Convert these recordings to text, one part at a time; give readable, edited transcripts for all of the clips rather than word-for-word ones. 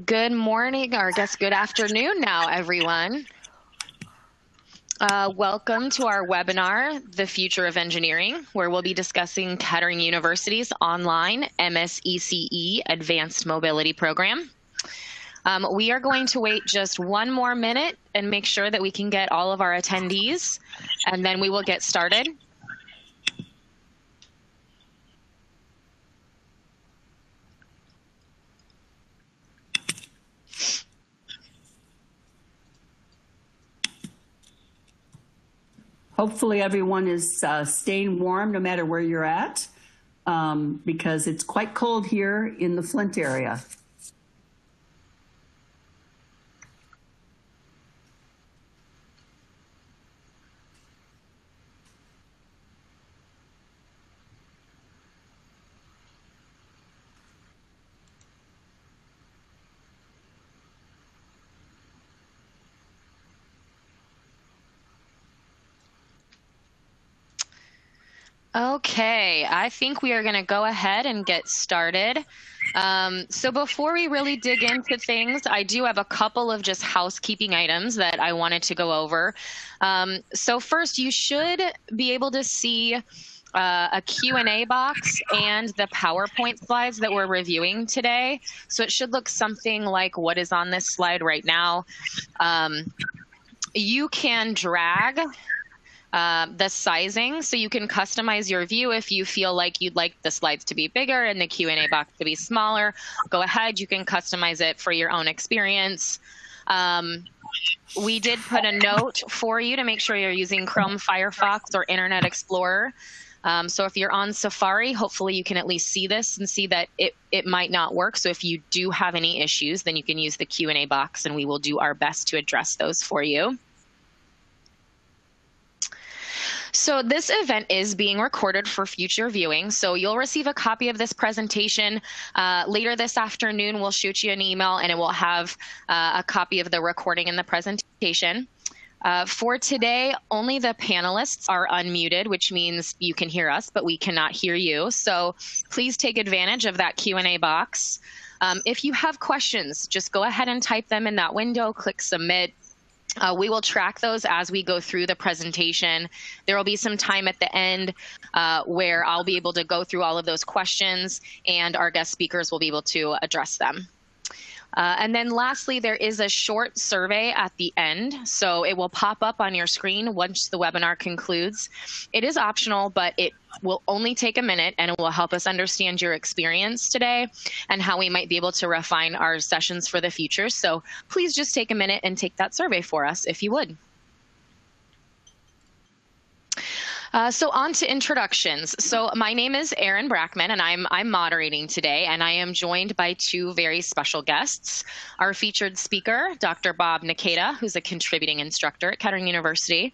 Good morning, or I guess good afternoon now, everyone. Welcome to our webinar, The Future of Engineering, where we'll be discussing Kettering University's online MSECE-Advanced Mobility program. We are going to wait just one more minute and make sure that we can get all of our attendees, and then we will get started. Hopefully everyone is staying warm no matter where you're at, because it's quite cold here in the Flint area. Okay, I think we are going to go ahead and get started. So before we really dig into things, I do have a couple of just housekeeping items that I wanted to go over. So first, you should be able to see a Q&A box and the PowerPoint slides that we're reviewing today. So it should look something like what is on this slide right now. You can drag the sizing, so you can customize your view if you feel like you'd like the slides to be bigger and the Q&A box to be smaller. Go ahead, you can customize it for your own experience. We did put a note for you to make sure you're using Chrome, Firefox, or Internet Explorer. So if you're on Safari, hopefully you can at least see this and see that it might not work. So if you do have any issues, then you can use the Q&A box and we will do our best to address those for you. So this event is being recorded for future viewing, so you'll receive a copy of this presentation later this afternoon. We'll shoot you an email and it will have a copy of the recording and the presentation. For today, only the panelists are unmuted, which means you can hear us, but we cannot hear you. So please take advantage of that Q&A box. If you have questions, just go ahead and type them in that window, click submit. We will track those as we go through the presentation. There will be some time at the end where I'll be able to go through all of those questions and our guest speakers will be able to address them. And then lastly, there is a short survey at the end, so it will pop up on your screen once the webinar concludes. It is optional, but it will only take a minute and it will help us understand your experience today and how we might be able to refine our sessions for the future. So please just take a minute and take that survey for us if you would. So on to introductions. So my name is Erin Brackman, and I'm moderating today, and I am joined by two very special guests. Our featured speaker, Dr. Bob Niketa, who's a contributing instructor at Kettering University,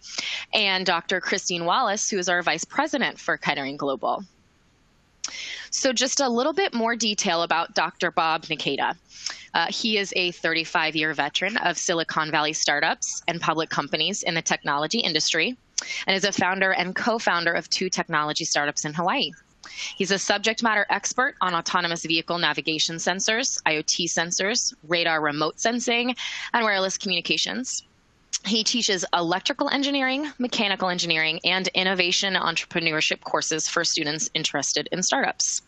and Dr. Christine Wallace, who is our vice president for Kettering Global. So just a little bit more detail about Dr. Bob Niketa. He is a 35-year veteran of Silicon Valley startups and public companies in the technology industry, and is a founder and co-founder of two technology startups in Hawaii. He's a subject matter expert on autonomous vehicle navigation sensors, IoT sensors, radar remote sensing, and wireless communications. He teaches electrical engineering, mechanical engineering, and innovation entrepreneurship courses for students interested in startups.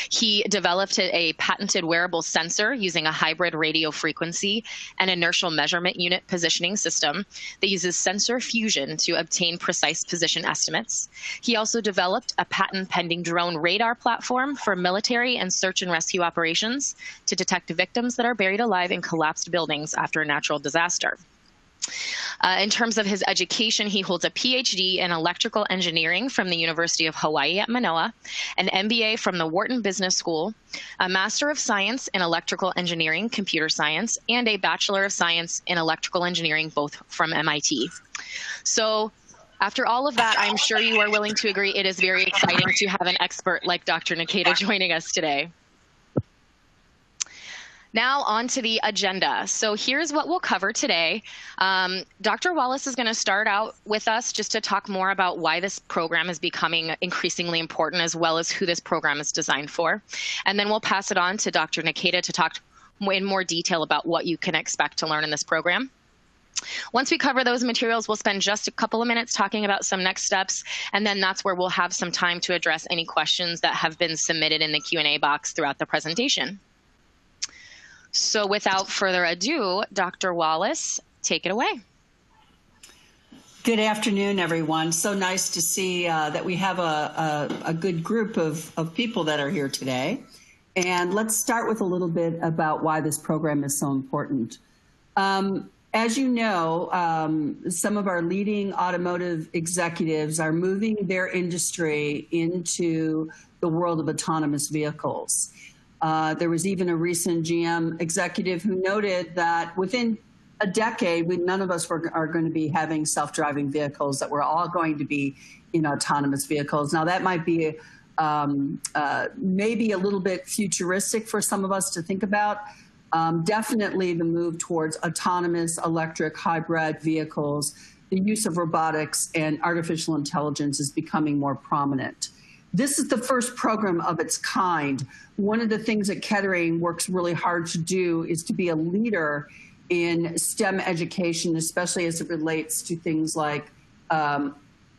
He developed a patented wearable sensor using a hybrid radio frequency and inertial measurement unit positioning system that uses sensor fusion to obtain precise position estimates. He also developed a patent-pending drone radar platform for military and search and rescue operations to detect victims that are buried alive in collapsed buildings after a natural disaster. In terms of his education, he holds a PhD in electrical engineering from the University of Hawaii at Manoa, an MBA from the Wharton Business School, a Master of Science in Electrical Engineering, Computer Science, and a Bachelor of Science in Electrical Engineering, both from MIT. So after all of that, I'm sure you are willing to agree it is very exciting to have an expert like Dr. Niketa joining us today. Now on to the agenda. So here's what we'll cover today. Dr. Wallace is going to start out with us just to talk more about why this program is becoming increasingly important, as well as who this program is designed for. And then we'll pass it on to Dr. Niketa to talk in more detail about what you can expect to learn in this program. Once we cover those materials, we'll spend just a couple of minutes talking about some next steps, and then that's where we'll have some time to address any questions that have been submitted in the Q&A box throughout the presentation. So without further ado, Dr. Wallace, take it away. Good afternoon, everyone. So nice to see that we have a good group of people that are here today. And let's start with a little bit about why this program is so important. As you know, some of our leading automotive executives are moving their industry into the world of autonomous vehicles. There was even a recent GM executive who noted that within a decade, none of us are going to be having self-driving vehicles, that we're all going to be in autonomous vehicles. Now, that might be maybe a little bit futuristic for some of us to think about. Definitely the move towards autonomous, electric, hybrid vehicles, the use of robotics and artificial intelligence is becoming more prominent. This is the first program of its kind. One of the things that Kettering works really hard to do is to be a leader in STEM education, especially as it relates to things like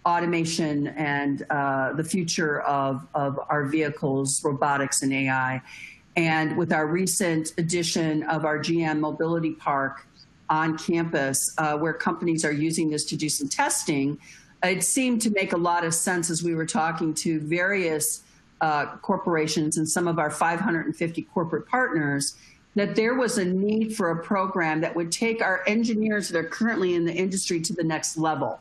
automation and the future of our vehicles, robotics and AI. And with our recent addition of our GM Mobility Park on campus, where companies are using this to do some testing, it seemed to make a lot of sense as we were talking to various corporations and some of our 550 corporate partners that there was a need for a program that would take our engineers that are currently in the industry to the next level.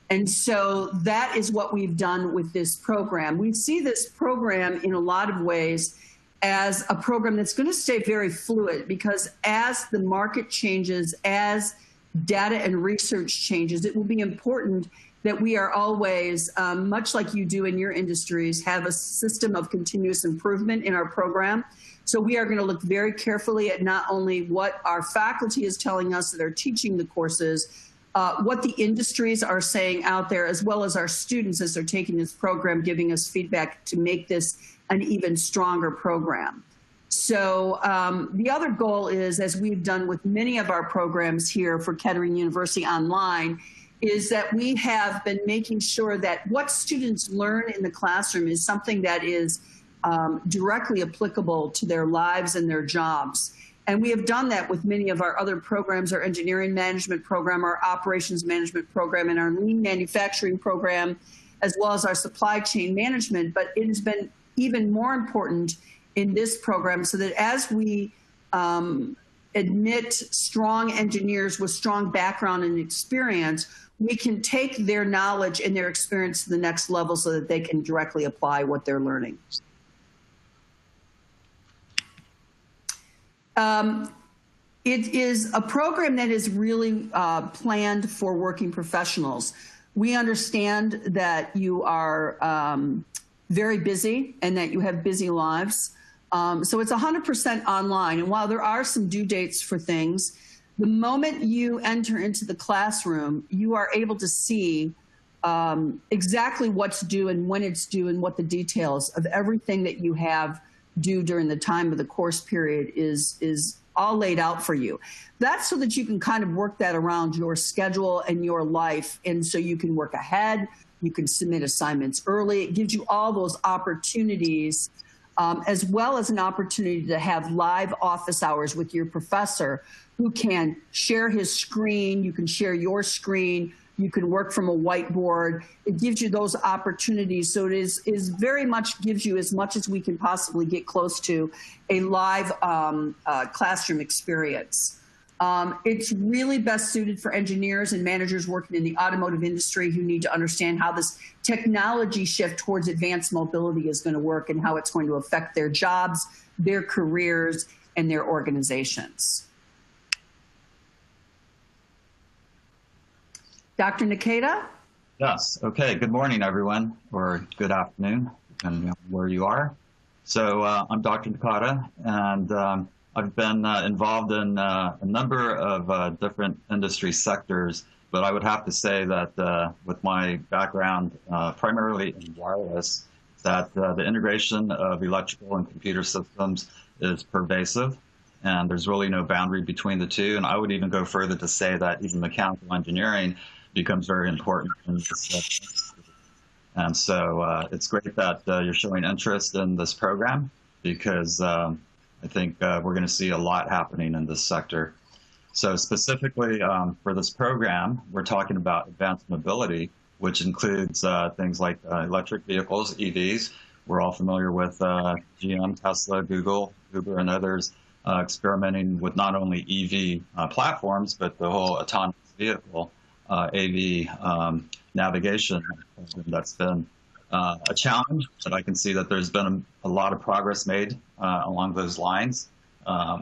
And so that is what we've done with this program. We see this program in a lot of ways as a program that's going to stay very fluid, because as the market changes, as data and research changes, it will be important that we are always, much like you do in your industries, have a system of continuous improvement in our program. So we are going to look very carefully at not only what our faculty is telling us that are teaching the courses, what the industries are saying out there, as well as our students as they're taking this program, giving us feedback to make this an even stronger program. So the other goal is, as we've done with many of our programs here for Kettering University Online, is that we have been making sure that what students learn in the classroom is something that is directly applicable to their lives and their jobs. And we have done that with many of our other programs, our engineering management program, our operations management program, and our lean manufacturing program, as well as our supply chain management. But it has been even more important in this program, so that as we admit strong engineers with strong background and experience, we can take their knowledge and their experience to the next level so that they can directly apply what they're learning. It is a program that is really planned for working professionals. We understand that you are very busy and that you have busy lives. So it's 100% online. And while there are some due dates for things, the moment you enter into the classroom, you are able to see exactly what's due and when it's due and what the details of everything that you have due during the time of the course period is all laid out for you. That's so that you can kind of work that around your schedule and your life. And so you can work ahead, you can submit assignments early. It gives you all those opportunities, as well as an opportunity to have live office hours with your professor who can share his screen, you can share your screen, you can work from a whiteboard. It gives you those opportunities. So it is very much gives you as much as we can possibly get close to a live classroom experience. It's really best suited for engineers and managers working in the automotive industry who need to understand how this technology shift towards advanced mobility is going to work and how it's going to affect their jobs, their careers, and their organizations. Dr. Nikita? Yes. Okay. Good morning, everyone, or good afternoon, depending on where you are. So I'm Dr. Nikita, and I've been involved in a number of different industry sectors, but I would have to say that with my background primarily in wireless, that the integration of electrical and computer systems is pervasive. and there's really no boundary between the two. And I would even go further to say that even mechanical engineering becomes very important in this. And so it's great that you're showing interest in this program, because I think we're going to see a lot happening in this sector. So specifically for this program, we're talking about advanced mobility, which includes things like electric vehicles, EVs. We're all familiar with GM, Tesla, Google, Uber, and others experimenting with not only EV platforms, but the whole autonomous vehicle, AV navigation. That's been a challenge, but I can see that there's been a lot of progress made along those lines.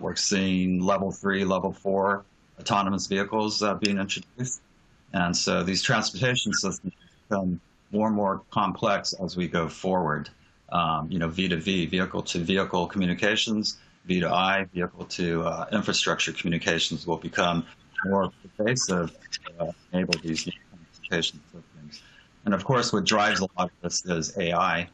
We're seeing level 3, level 4 autonomous vehicles being introduced. And so these transportation systems become more and more complex as we go forward. V2V, vehicle-to-vehicle communications, V2I, vehicle-to-infrastructure communications will become more pervasive to enable these new transportation systems. And of course, what drives a lot of this is AI,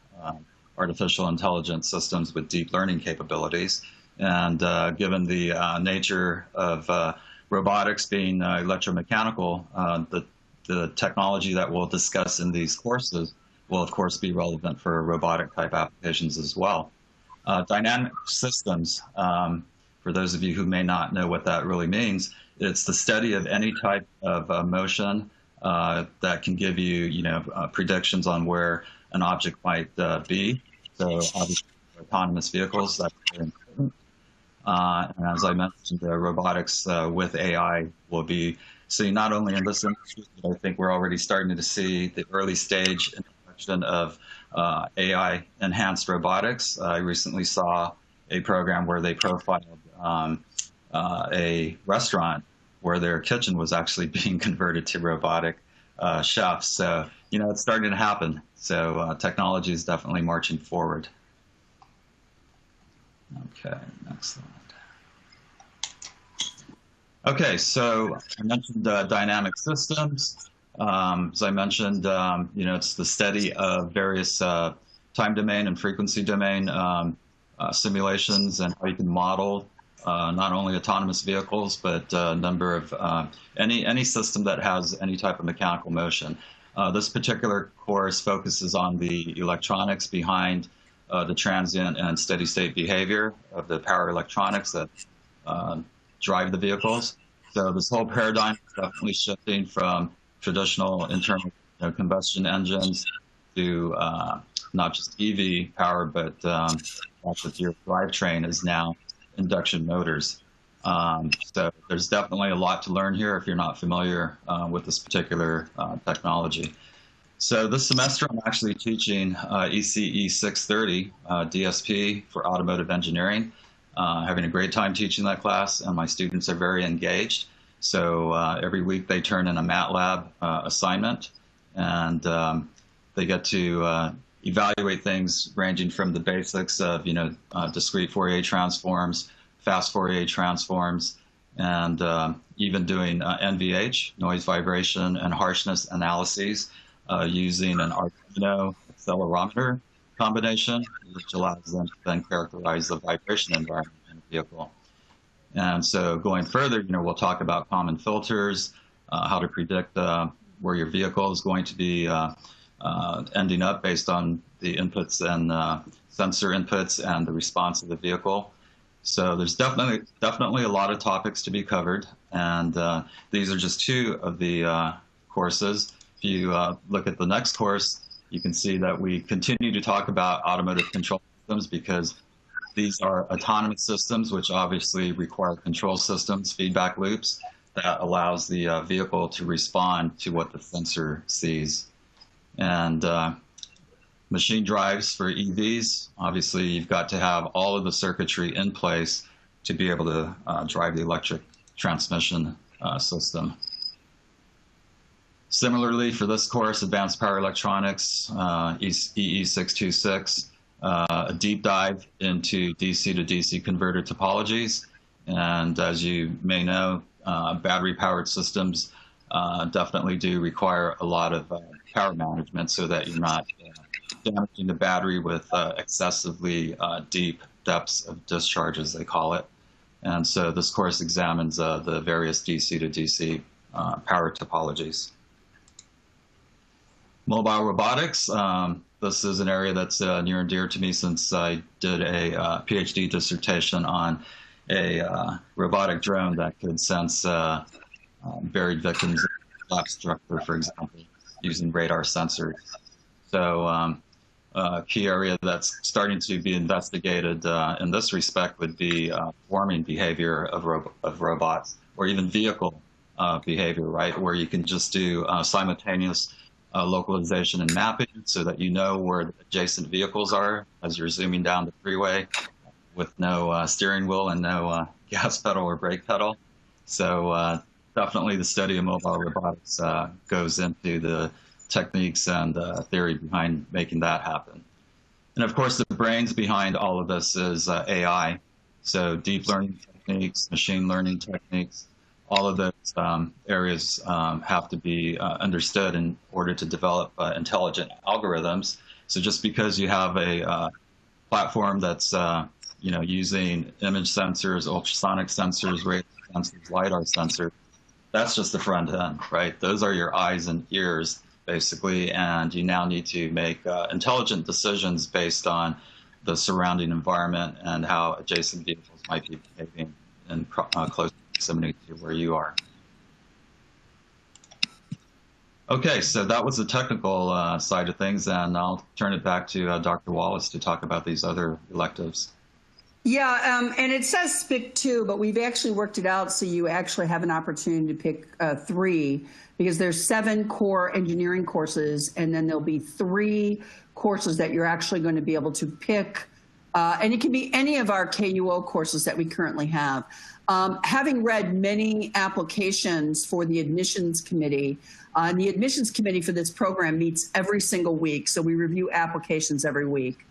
artificial intelligence systems with deep learning capabilities. And given the nature of robotics being electromechanical, the technology that we'll discuss in these courses will, of course, be relevant for robotic type applications as well. Dynamic systems, for those of you who may not know what that really means, it's the study of any type of motion that can give you, predictions on where an object might be. So obviously, autonomous vehicles, that's very important. And as I mentioned, robotics with AI will be seen not only in this industry, but I think we're already starting to see the early stage introduction of AI-enhanced robotics. I recently saw a program where they profiled a restaurant where their kitchen was actually being converted to robotic chefs. So, it's starting to happen. So technology is definitely marching forward. Okay, next slide. Okay, so I mentioned dynamic systems. As I mentioned, it's the study of various time domain and frequency domain simulations and how you can model not only autonomous vehicles, but a number of any system that has any type of mechanical motion. This particular course focuses on the electronics behind the transient and steady state behavior of the power electronics that drive the vehicles. So this whole paradigm is definitely shifting from traditional internal combustion engines to not just EV power, but also your drivetrain is now induction motors. So there's definitely a lot to learn here if you're not familiar with this particular technology. So this semester, I'm actually teaching ECE 630, DSP for automotive engineering. Having a great time teaching that class, and my students are very engaged. So every week they turn in a MATLAB assignment, and they get to evaluate things ranging from the basics of discrete Fourier transforms, fast Fourier transforms, and even doing NVH, noise, vibration, and harshness analyses using an Arduino accelerometer combination, which allows them to then characterize the vibration environment in a vehicle. And so going further, we'll talk about common filters, how to predict where your vehicle is going to be ending up based on the inputs and sensor inputs and the response of the vehicle. So there's definitely a lot of topics to be covered, and these are just two of the courses. If you look at the next course, you can see that we continue to talk about automotive control systems, because these are autonomous systems, which obviously require control systems, feedback loops, that allows the vehicle to respond to what the sensor sees. And machine drives for EVs, obviously you've got to have all of the circuitry in place to be able to drive the electric transmission system. Similarly, for this course, Advanced Power Electronics, EE 626, a deep dive into DC to DC converter topologies. And as you may know, battery-powered systems definitely do require a lot of power management so that you're not damaging the battery with excessively deep depths of discharge, as they call it. And so this course examines the various DC to DC power topologies. Mobile robotics. This is an area that's near and dear to me since I did a PhD dissertation on a robotic drone that could sense buried victims in a collapse structure, for example, using radar sensors. So a key area that's starting to be investigated in this respect would be swarming behavior of robots, or even vehicle behavior, right, where you can just do simultaneous localization and mapping so that you know where the adjacent vehicles are as you're zooming down the freeway with no steering wheel and no gas pedal or brake pedal. So definitely the study of mobile robotics goes into the techniques and theory behind making that happen. And of course, the brains behind all of this is AI. So deep learning techniques, machine learning techniques, all of those areas have to be understood in order to develop intelligent algorithms. So just because you have a platform that's using image sensors, ultrasonic sensors, radar sensors, LiDAR sensors, that's just the front end, right? Those are your eyes and ears, basically, and you now need to make intelligent decisions based on the surrounding environment and how adjacent vehicles might be behaving in close proximity to where you are. Okay, so that was the technical side of things, and I'll turn it back to Dr. Wallace to talk about these other electives. Yeah, and it says SPIC 2, but we've actually worked it out so you actually have an opportunity to pick 3, because there's 7 core engineering courses, and then there'll be 3 courses that you're actually going to be able to pick, and it can be any of our KUO courses that we currently have. Having read many applications for the admissions committee, and the admissions committee for this program meets every single week, so we review applications every week.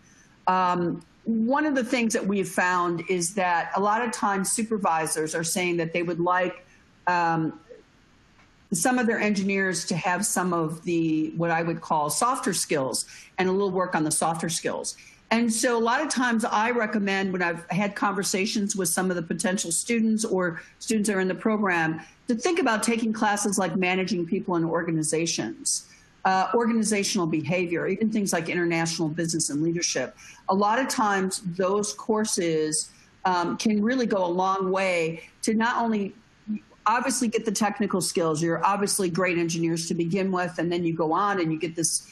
One of the things that we've found is that a lot of times supervisors are saying that they would like some of their engineers to have some of the, what I would call softer skills, and a little work on the softer skills. And so a lot of times I recommend, when I've had conversations with some of the potential students or students that are in the program, to think about taking classes like managing people in organizations, organizational behavior, even things like international business and leadership. A lot of times those courses can really go a long way to not only obviously get the technical skills. You're obviously great engineers to begin with, and then you go on and you get this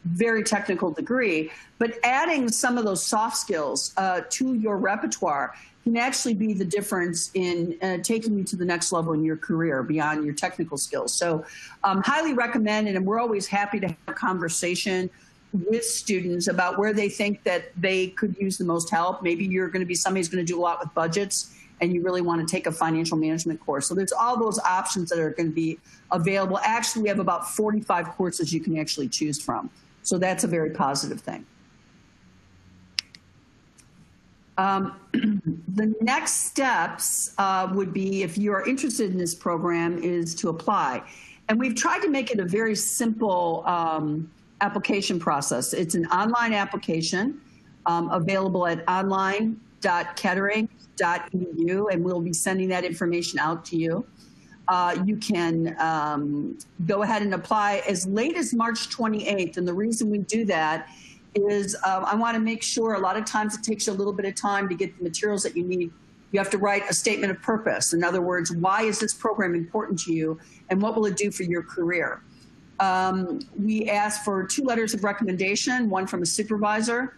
very technical degree, but adding some of those soft skills to your repertoire can actually be the difference in taking you to the next level in your career beyond your technical skills. So highly recommend, and we're always happy to have a conversation with students about where they think that they could use the most help. Maybe you're going to be somebody who's going to do a lot with budgets, and you really want to take a financial management course. So there's all those options that are going to be available. Actually, we have about 45 courses you can actually choose from. So that's a very positive thing. The next steps would be, if you are interested in this program, is to apply. And we've tried to make it a very simple application process. It's an online application available at online.kettering.edu, and we'll be sending that information out to you. You can go ahead and apply as late as March 28th. And the reason we do that is I want to make sure, a lot of times it takes you a little bit of time to get the materials that you need. You have to write a statement of purpose. In other words, why is this program important to you, and what will it do for your career? We ask for 2 letters of recommendation, one from a supervisor.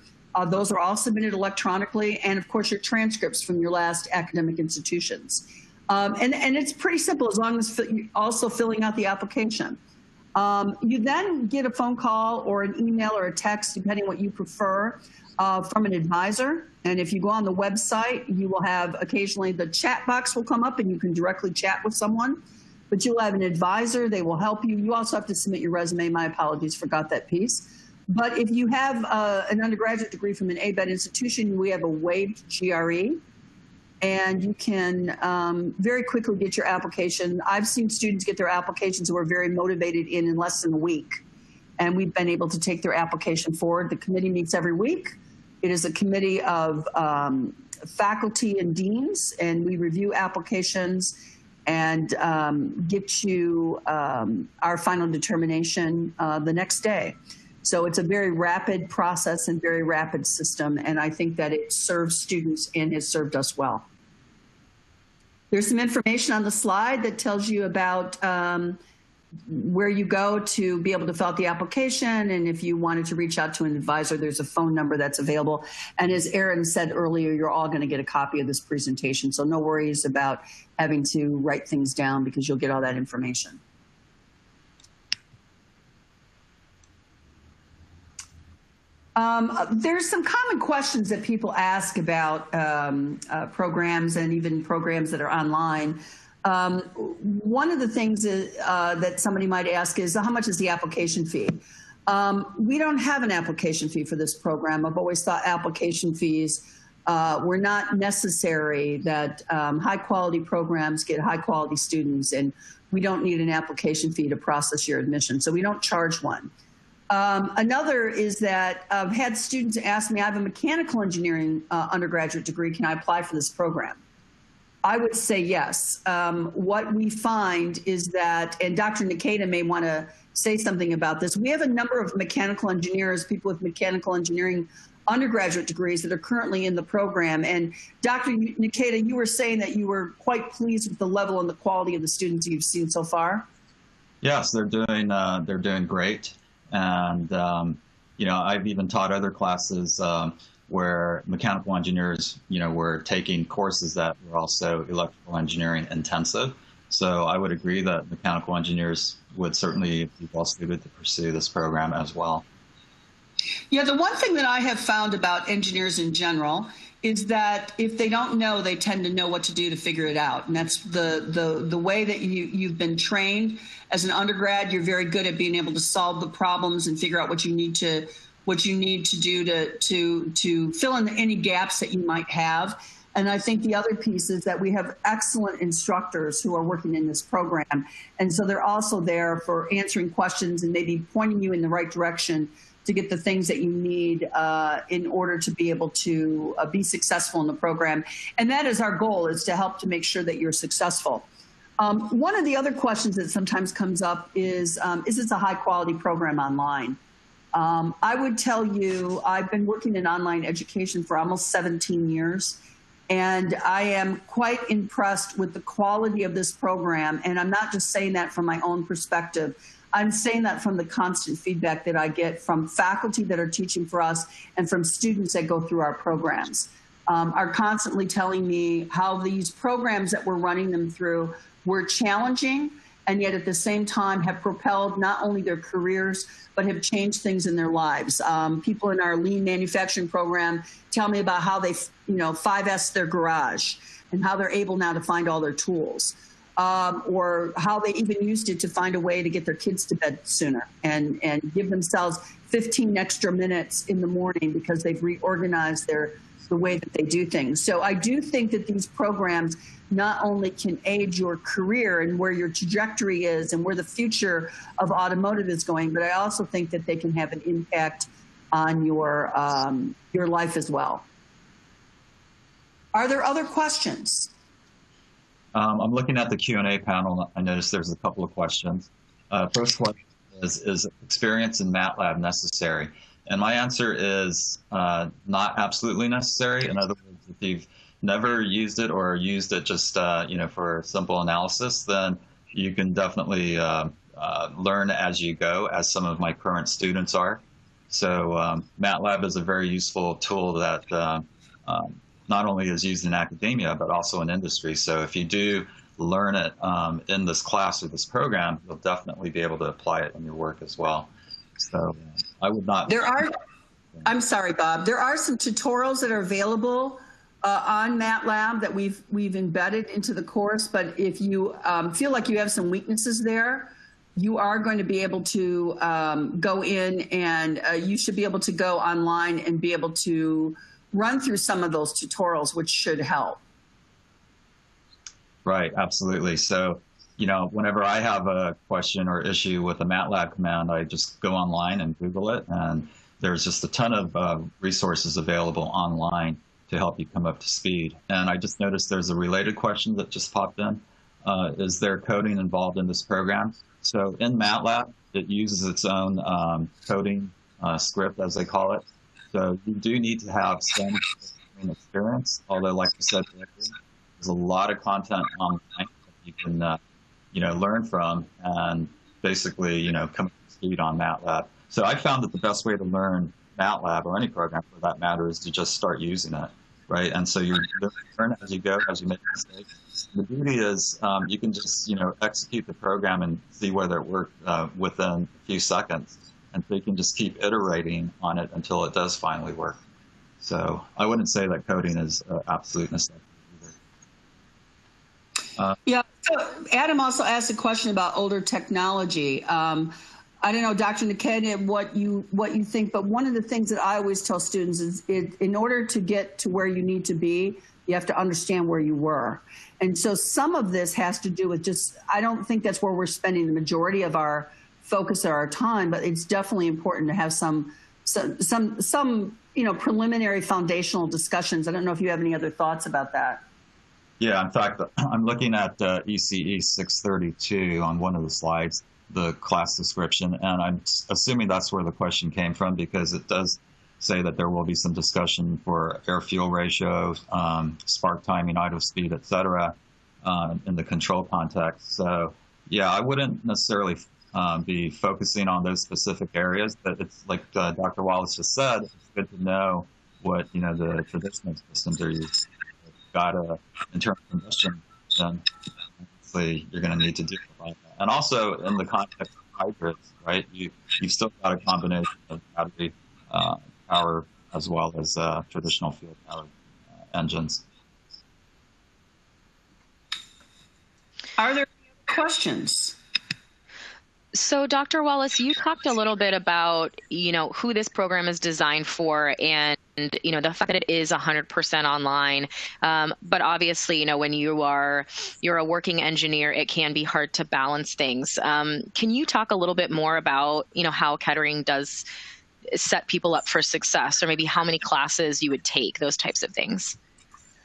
Those are all submitted electronically, and of course your transcripts from your last academic institutions. And it's pretty simple, as long as also filling out the application. You then get a phone call or an email or a text, depending what you prefer, from an advisor. And if you go on the website, you will have occasionally the chat box will come up and you can directly chat with someone. But you'll have an advisor, they will help you. You also have to submit your resume. My apologies, forgot that piece. But if you have an undergraduate degree from an ABET institution, we have a waived GRE. And you can very quickly get your application. I've seen students get their applications who are very motivated in less than a week. And we've been able to take their application forward. The committee meets every week. It is a committee of faculty and deans, and we review applications and get you our final determination the next day. So it's a very rapid process and very rapid system, and I think that it serves students and has served us well. There's some information on the slide that tells you about where you go to be able to fill out the application, and if you wanted to reach out to an advisor, there's a phone number that's available. And as Erin said earlier, you're all going to get a copy of this presentation, so no worries about having to write things down because you'll get all that information. There's some common questions that people ask about programs and even programs that are online. One of the things that somebody might ask is, how much is the application fee? We don't have an application fee for this program. I've always thought application fees were not necessary, that high quality programs get high quality students, and we don't need an application fee to process your admission, so we don't charge one. Another is that I've had students ask me, I have a mechanical engineering undergraduate degree, can I apply for this program? I would say yes. What we find is that, and Dr. Nikita may want to say something about this, we have a number of mechanical engineers, people with mechanical engineering undergraduate degrees that are currently in the program. And Dr. Nikita, you were saying that you were quite pleased with the level and the quality of the students you've seen so far? Yes, they're doing great. And, you know, I've even taught other classes where mechanical engineers, you know, were taking courses that were also electrical engineering intensive. So I would agree that mechanical engineers would certainly be well suited to pursue this program as well. Yeah, the one thing that I have found about engineers in general is that if they don't know, they tend to know what to do to figure it out. And that's the way that you've been trained. As an undergrad, you're very good at being able to solve the problems and figure out what you need to do to fill in any gaps that you might have. And I think the other piece is that we have excellent instructors who are working in this program. And so they're also there for answering questions and maybe pointing you in the right direction to get the things that you need in order to be able to be successful in the program. And that is our goal, is to help to make sure that you're successful. One of the other questions that sometimes comes up is this a high quality program online? I would tell you, I've been working in online education for almost 17 years, and I am quite impressed with the quality of this program. And I'm not just saying that from my own perspective. I'm saying that from the constant feedback that I get from faculty that are teaching for us and from students that go through our programs, are constantly telling me how these programs that we're running them through were challenging, and yet at the same time have propelled not only their careers, but have changed things in their lives. People in our lean manufacturing program tell me about how they, 5S their garage and how they're able now to find all their tools. Or how they even used it to find a way to get their kids to bed sooner and give themselves 15 extra minutes in the morning because they've reorganized the way that they do things. So I do think that these programs not only can aid your career and where your trajectory is and where the future of automotive is going, but I also think that they can have an impact on your life as well. Are there other questions? I'm looking at the Q&A panel. I noticed there's a couple of questions. First question is experience in MATLAB necessary? And my answer is not absolutely necessary. In other words, if you've never used it or used it just for simple analysis, then you can definitely learn as you go, as some of my current students are. So MATLAB is a very useful tool that not only is used in academia, but also in industry. So if you do learn it in this class or this program, you'll definitely be able to apply it in your work as well. So I would not. I'm sorry, Bob. There are some tutorials that are available on MATLAB that we've embedded into the course. But if you feel like you have some weaknesses there, you are going to be able to go in and you should be able to go online and be able to run through some of those tutorials, which should help. Right, absolutely. So, whenever I have a question or issue with a MATLAB command, I just go online and Google it, and there's just a ton of resources available online to help you come up to speed. And I just noticed there's a related question that just popped in. Is there coding involved in this program? So in MATLAB, it uses its own coding script, as they call it. So you do need to have some experience, although like you said, there's a lot of content online that you can learn from and basically come up to speed on MATLAB. So I found that the best way to learn MATLAB, or any program for that matter, is to just start using it, right? And so you learn as you go, as you make mistakes. The beauty is you can just execute the program and see whether it worked within a few seconds. And so you can just keep iterating on it until it does finally work. So I wouldn't say that coding is absolute necessity either. Yeah. So Adam also asked a question about older technology. I don't know, Dr. Naked, what you think, but one of the things that I always tell students is in order to get to where you need to be, you have to understand where you were. And so some of this has to do with just, I don't think that's where we're spending the majority of our focus or our time, but it's definitely important to have some preliminary foundational discussions. I don't know if you have any other thoughts about that. Yeah, in fact, I'm looking at ECE 632 on one of the slides, the class description, and I'm assuming that's where the question came from, because it does say that there will be some discussion for air-fuel ratio, spark timing, idle speed, et cetera, in the control context. So yeah, I wouldn't necessarily be focusing on those specific areas, but it's like Dr. Wallace just said, it's good to know what the traditional systems are used. Got a internal combustion, then obviously you're going to need to do that. And also in the context of hybrids, right? You've still got a combination of battery power as well as traditional fuel powered engines. Are there questions? So, Dr. Wallace, you talked a little bit about, who this program is designed for, and the fact that it is 100% online. But obviously, when you're a working engineer, it can be hard to balance things. Can you talk a little bit more about, how Kettering does set people up for success, or maybe how many classes you would take, those types of things?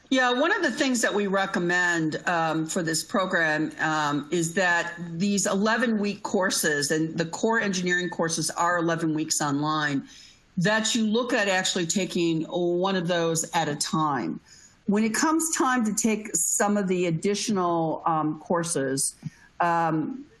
Yeah, one of the things that we recommend for this program is that these 11-week courses, and the core engineering courses are 11 weeks online, that you look at actually taking one of those at a time. When it comes time to take some of the additional courses,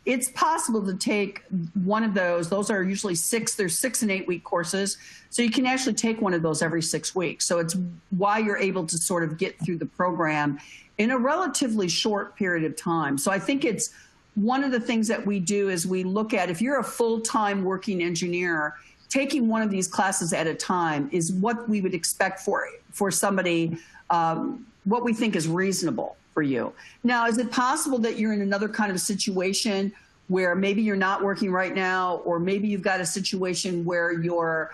it's possible to take one of those. Those are usually there's 6 and 8 week courses. So you can actually take one of those every 6 weeks. So it's why you're able to sort of get through the program in a relatively short period of time. So I think it's one of the things that we do is we look at, if you're a full-time working engineer, taking one of these classes at a time is what we would expect for somebody, what we think is reasonable for you. Now, is it possible that you're in another kind of situation where maybe you're not working right now, or maybe you've got a situation where you're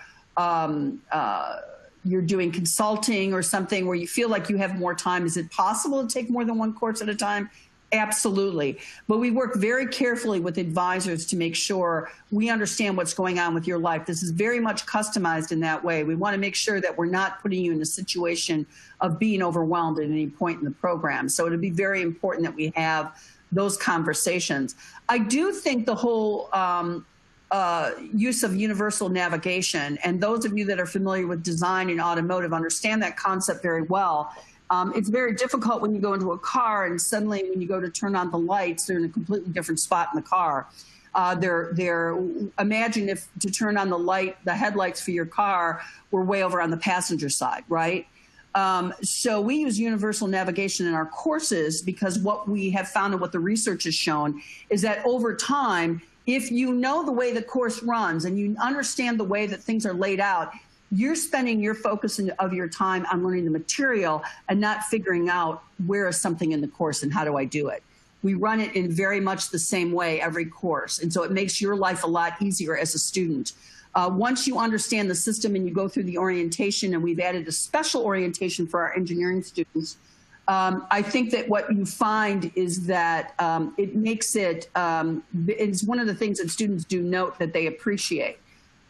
doing consulting or something where you feel like you have more time? Is it possible to take more than one course at a time? Absolutely. But we work very carefully with advisors to make sure we understand what's going on with your life. This is very much customized in that way. We want to make sure that we're not putting you in a situation of being overwhelmed at any point in the program. So it'll be very important that we have those conversations. I do think the whole use of universal navigation, and those of you that are familiar with design and automotive understand that concept very well. It's very difficult when you go into a car and suddenly when you go to turn on the lights, they're in a completely different spot in the car. Imagine if to turn on the headlights for your car were way over on the passenger side, right? So we use universal navigation in our courses because what we have found and what the research has shown is that over time, if you know the way the course runs and you understand the way that things are laid out, you're spending your focus of your time on learning the material and not figuring out where is something in the course and how do I do it. We run it in very much the same way every course. And so it makes your life a lot easier as a student. Once you understand the system and you go through the orientation, and we've added a special orientation for our engineering students, I think that what you find is that it makes it's one of the things that students do note that they appreciate.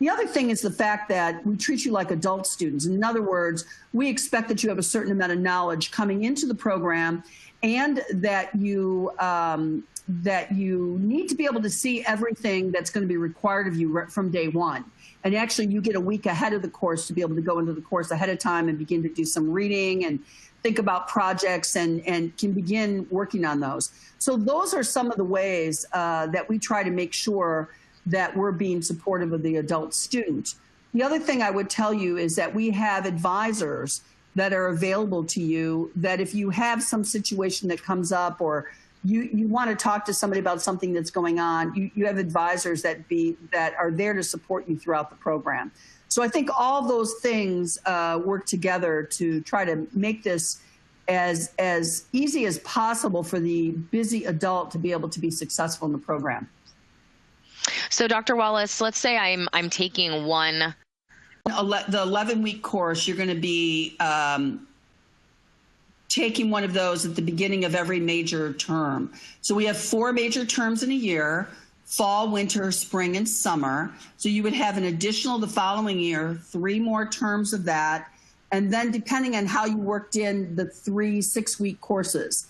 The other thing is the fact that we treat you like adult students. In other words, we expect that you have a certain amount of knowledge coming into the program, and that you need to be able to see everything that's going to be required of you from day one. And actually, you get a week ahead of the course to be able to go into the course ahead of time and begin to do some reading and think about projects and can begin working on those. So those are some of the ways that we try to make sure that we're being supportive of the adult student. The other thing I would tell you is that we have advisors that are available to you, that if you have some situation that comes up, or you want to talk to somebody about something that's going on, you have advisors that are there to support you throughout the program. So I think all those things work together to try to make this as easy as possible for the busy adult to be able to be successful in the program. So Dr. Wallace, let's say I'm taking the 11-week course. You're going to be taking one of those at the beginning of every major term. So we have 4 major terms in a year: fall, winter, spring, and summer. So you would have an additional the following year, 3 more terms of that. And then depending on how you worked in the 3 6-week courses,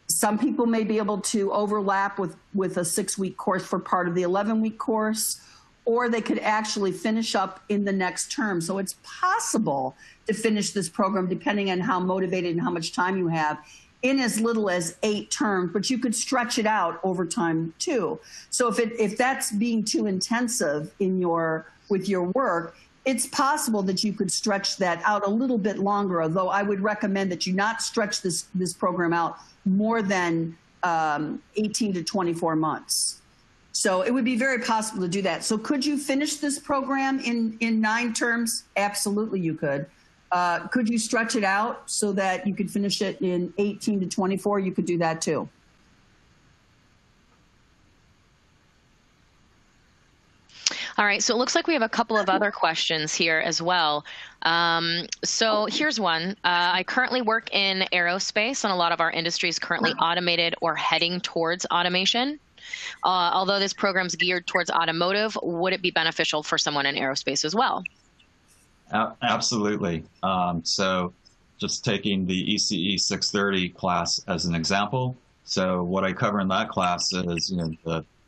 some people may be able to overlap with a 6-week course for part of the 11-week course, or they could actually finish up in the next term. So it's possible to finish this program, depending on how motivated and how much time you have, in as little as 8 terms, but you could stretch it out over time too. So if that's being too intensive with your work, it's possible that you could stretch that out a little bit longer, although I would recommend that you not stretch this program out more than 18 to 24 months. So it would be very possible to do that. So could you finish this program in 9 terms? Absolutely, you could. Could you stretch it out so that you could finish it in 18 to 24? You could do that too. All right, so it looks like we have a couple of other questions here as well. So here's one. I currently work in aerospace, and a lot of our industry is currently automated or heading towards automation. Although this program's geared towards automotive, would it be beneficial for someone in aerospace as well? Absolutely. So just taking the ECE 630 class as an example. So what I cover in that class is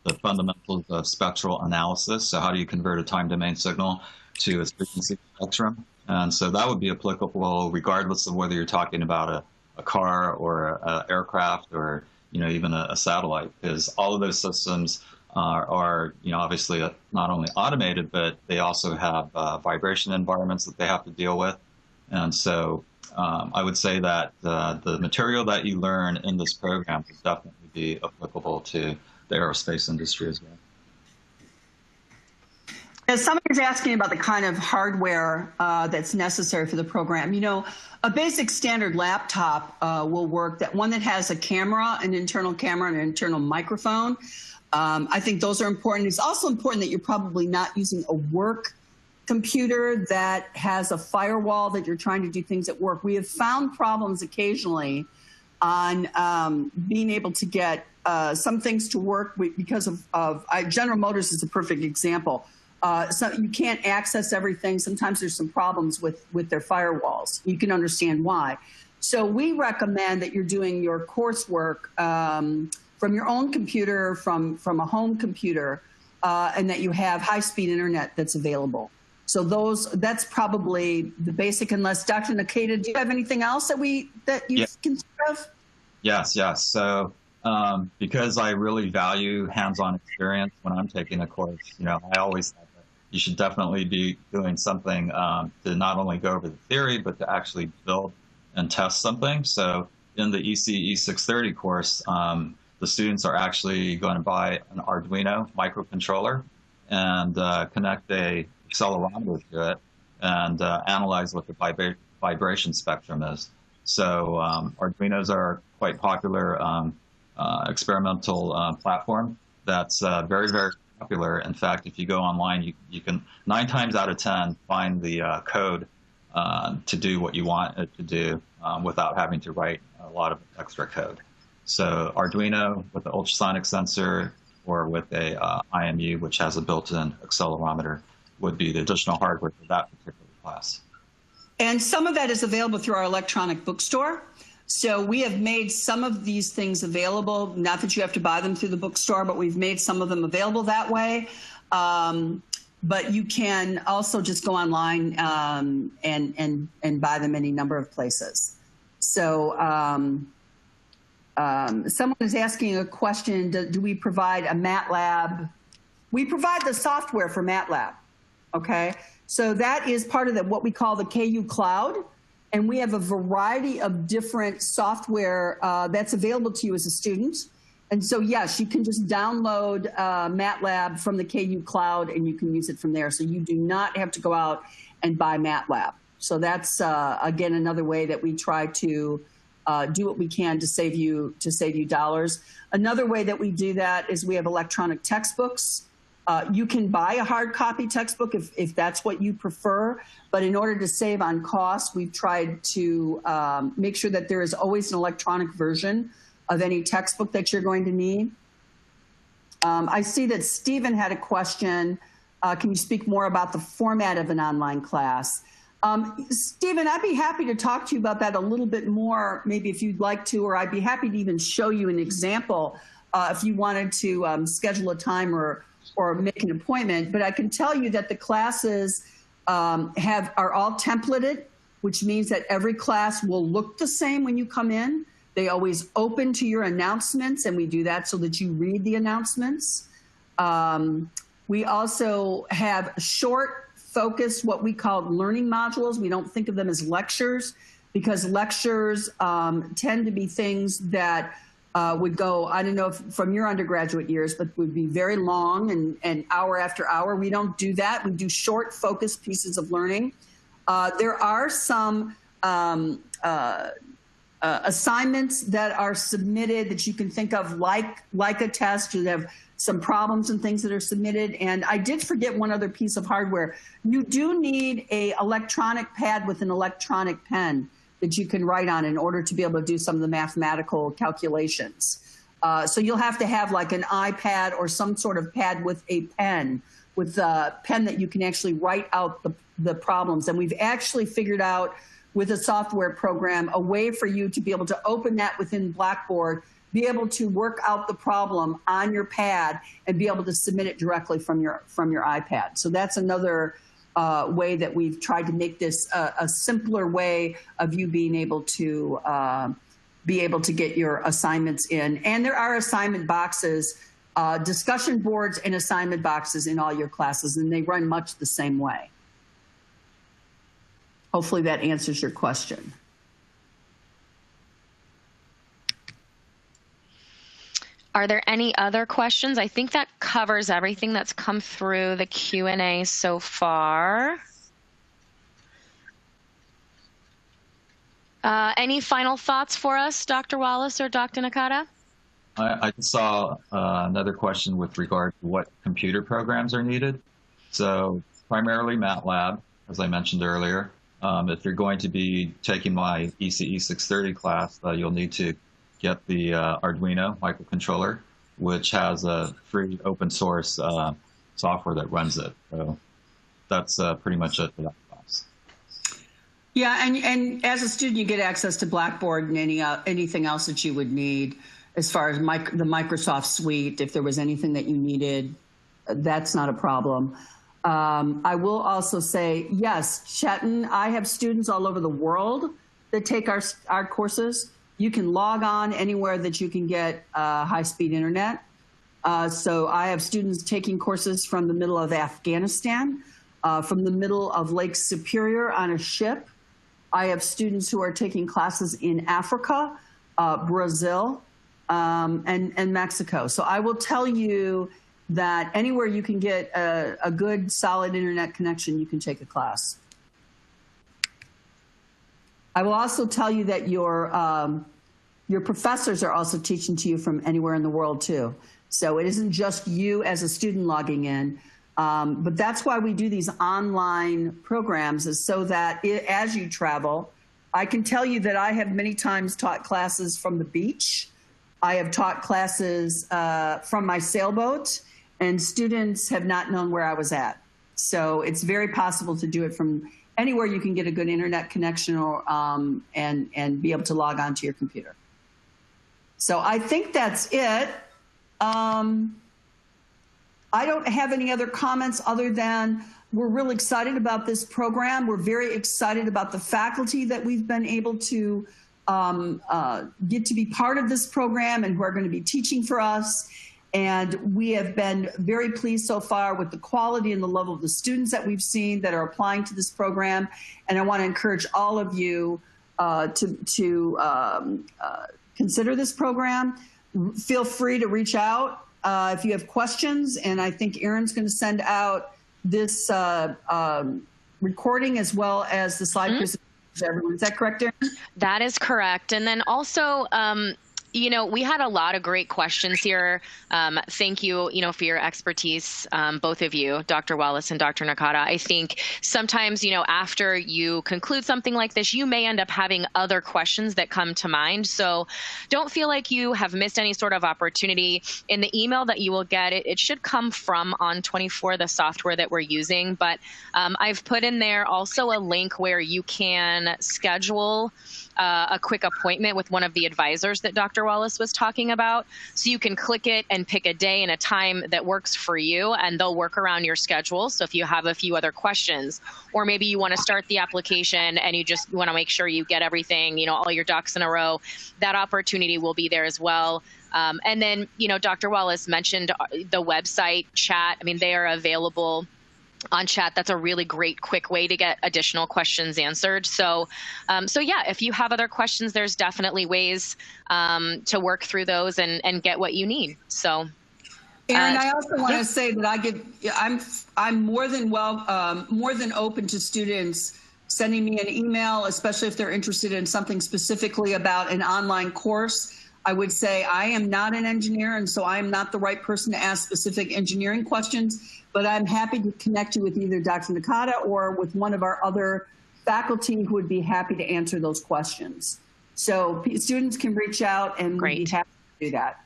the fundamentals of spectral analysis. So how do you convert a time domain signal to its frequency spectrum? And so that would be applicable regardless of whether you're talking about a car or an aircraft or even a satellite, because all of those systems are obviously not only automated, but they also have vibration environments that they have to deal with. And so I would say that the material that you learn in this program would definitely be applicable to the aerospace industry as well. As somebody's asking about the kind of hardware that's necessary for the program, a basic standard laptop will work. That one that has a camera, an internal camera, and an internal microphone. I think those are important. It's also important that you're probably not using a work computer that has a firewall that you're trying to do things at work. We have found problems occasionally on being able to get some things to work because of General Motors is a perfect example. So you can't access everything. Sometimes there's some problems with their firewalls. You can understand why. So we recommend that you're doing your coursework from your own computer, from a home computer, and that you have high-speed internet that's available. So that's probably the basic. Unless Dr. Nakata, do you have anything else that you can think of? Yes. So because I really value hands-on experience when I'm taking a course, I always thought that you should definitely be doing something to not only go over the theory, but to actually build and test something. So in the ECE 630 course, the students are actually going to buy an Arduino microcontroller and connect a accelerometer to it and analyze what the vibration spectrum is. So Arduinos are quite popular experimental platform that's very, very popular. In fact, if you go online, you can 9 times out of 10 find the code to do what you want it to do without having to write a lot of extra code. So Arduino with the ultrasonic sensor or with a IMU, which has a built-in accelerometer, would be the additional hardware for that particular class. And some of that is available through our electronic bookstore. So we have made some of these things available, not that you have to buy them through the bookstore, but we've made some of them available that way. But you can also just go online and buy them any number of places. So someone is asking a question, do we provide a MATLAB? We provide the software for MATLAB, okay? So that is part of what we call the KU Cloud. And we have a variety of different software that's available to you as a student. And so, yes, you can just download MATLAB from the KU Cloud and you can use it from there. So you do not have to go out and buy MATLAB. So that's, again, another way that we try to do what we can to save you dollars. Another way that we do that is we have electronic textbooks. You can buy a hard copy textbook if that's what you prefer, but in order to save on cost, we've tried to make sure that there is always an electronic version of any textbook that you're going to need. I see that Stephen had a question. Can you speak more about the format of an online class? Stephen, I'd be happy to talk to you about that a little bit more, maybe if you'd like to, or I'd be happy to even show you an example if you wanted to schedule a time or make an appointment. But I can tell you that the classes are all templated, which means that every class will look the same when you come in. They always open to your announcements, and we do that so that you read the announcements. We also have short, focused, what we call learning modules. We don't think of them as lectures because lectures tend to be things that would go, I don't know if from your undergraduate years, but would be very long and hour after hour. We don't do that. We do short, focused pieces of learning. There are some assignments that are submitted that you can think of like a test. You have some problems and things that are submitted. And I did forget one other piece of hardware. You do need an electronic pad with an electronic pen that you can write on in order to be able to do some of the mathematical calculations. So you'll have to have like an iPad or some sort of pad with a pen that you can actually write out the problems. And we've actually figured out with a software program a way for you to be able to open that within Blackboard, be able to work out the problem on your pad and be able to submit it directly from your iPad. So that's another way that we've tried to make this a simpler way of you being able to get your assignments in. And there are assignment boxes, discussion boards and assignment boxes in all your classes, and they run much the same way. Hopefully that answers your question. Are there any other questions? I think that covers everything that's come through the Q&A so far. Any final thoughts for us, Dr. Wallace or Dr. Nakata? I just saw another question with regard to what computer programs are needed. So primarily MATLAB, as I mentioned earlier. If you're going to be taking my ECE 630 class, you'll need to get the Arduino microcontroller, which has a free open source software that runs it. So that's pretty much it for that class. Yeah, and as a student, you get access to Blackboard and anything else that you would need as far as the Microsoft suite. If there was anything that you needed, that's not a problem. I will also say, yes, Chetan, I have students all over the world that take our courses. You can log on anywhere that you can get high-speed internet. So I have students taking courses from the middle of Afghanistan, from the middle of Lake Superior on a ship. I have students who are taking classes in Africa, Brazil, and Mexico. So I will tell you that anywhere you can get a good, solid internet connection, you can take a class. I will also tell you that your professors are also teaching to you from anywhere in the world too. So it isn't just you as a student logging in, but that's why we do these online programs, is so that as you travel, I can tell you that I have many times taught classes from the beach. I have taught classes from my sailboat, and students have not known where I was at. So it's very possible to do it from anywhere you can get a good internet connection or, and be able to log on to your computer. So I think that's it. I don't have any other comments other than we're really excited about this program. We're very excited about the faculty that we've been able to get to be part of this program and who are going to be teaching for us. And we have been very pleased so far with the quality and the level of the students that we've seen that are applying to this program. And I want to encourage all of you to consider this program. Feel free to reach out if you have questions. And I think Erin's going to send out this recording as well as the slide presentation to everyone. Is that correct, Erin? That is correct. And then also, you know, we had a lot of great questions here. Thank you, for your expertise, both of you, Dr. Wallace and Dr. Nakata. I think sometimes, after you conclude something like this, you may end up having other questions that come to mind. So don't feel like you have missed any sort of opportunity. In the email that you will get, it should come from On24, the software that we're using. But I've put in there also a link where you can schedule a quick appointment with one of the advisors that Dr. Wallace was talking about. So you can click it and pick a day and a time that works for you, and they'll work around your schedule. So if you have a few other questions, or maybe you want to start the application and you just want to make sure you get everything, all your ducks in a row, that opportunity will be there as well. And then, Dr. Wallace mentioned the website chat. I mean, they are available on chat. That's a really great, quick way to get additional questions answered. So yeah, if you have other questions, there's definitely ways to work through those and get what you need. So, Erin, I also want to say that I'm more than open to students sending me an email, especially if they're interested in something specifically about an online course. I would say I am not an engineer, and so I am not the right person to ask specific engineering questions, but I'm happy to connect you with either Dr. Nakata or with one of our other faculty who would be happy to answer those questions. So students can reach out and we'd be happy to do that.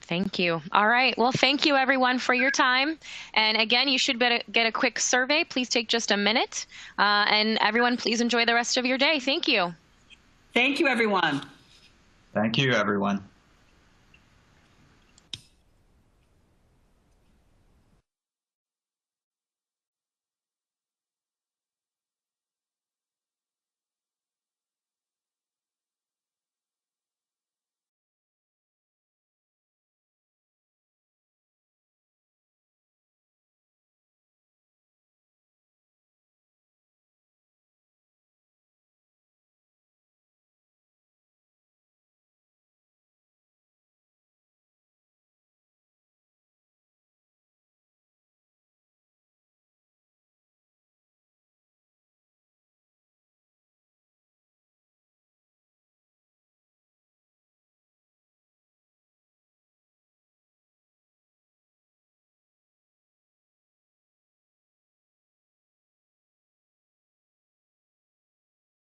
Thank you. All right. Well, thank you everyone for your time. And again, you should get a quick survey. Please take just a minute. And everyone, please enjoy the rest of your day. Thank you. Thank you, everyone. Thank you, everyone.